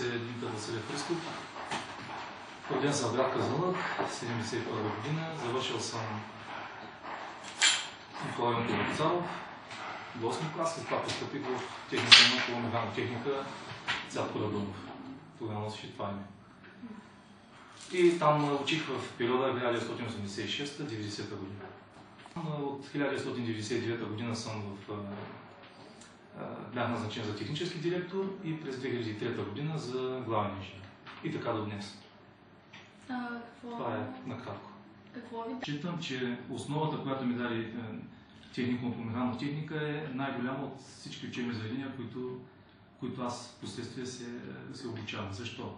Димитър Василев Христов. Роден съм в град Казанлък, 1971 година. Завършил съм Николай Вапцаров до 8 клас, след това постъпих в техника на механотехника Цвят Корадунов. Тогава носеше това име. И там учих в периода 1986-90 година. От 1999 година съм бях назначен за технически директор и през 2003 година за главен инженер. И така до днес. Това е накратко. Считам, че основата, която ми даде техникум по механотехника е най-голяма от всички учебни заведения, които аз впоследствие се обучавам. Защо?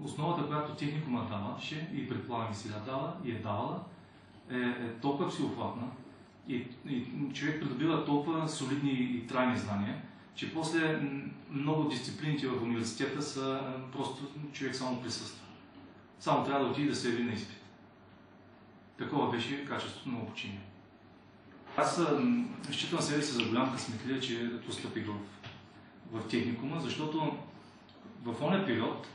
Основата, която техникума даваше и предполагам и сега дава и е давала, е толкова всеобхватна и човек придобива толкова солидни и трайни знания, че после много дисциплините в университета са просто човек само присъства. Само трябва да отиде да се яви на изпит. Такова беше качеството на обучение. Аз считам себе си за голям късметлия, че постъпих в техникума, защото в оня период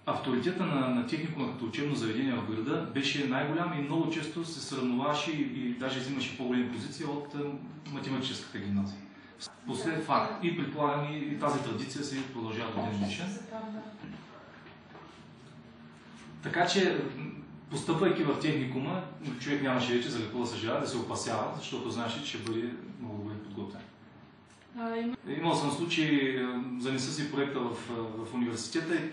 авторитета на техникума като учебно заведение в града беше най-голям и много често се сравняваше и даже взимаше по-големи позиции от математическата гимназия. После факт. И предполагам и тази традиция се продължава до ден днешен. Така че, постъпвайки в техникума, човек нямаше вече за какво да съжалява, да се опасява, защото знаеше, че ще бъде много добре подготвен. Имал съм случаи, занеса си проекта в университета и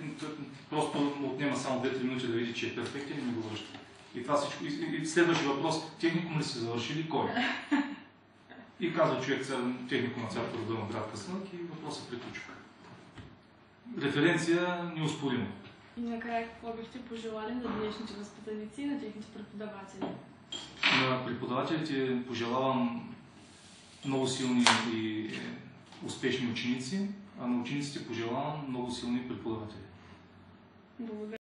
просто му отнема само 2-3 минути да види, че е перфектен и ми го връща. И това всичко. И следващия въпрос, техникум ли сте завършили, кой? И казва човек техникум на Цвят Корадунов, град Казанлък и въпросът приключва. Референция неоспорима. И накрая какво бихте пожелали на днешните възпитаници и на техните преподаватели? На преподавателите пожелавам много силни и успешни ученици, а на учениците пожелавам много силни преподаватели. Благодаря.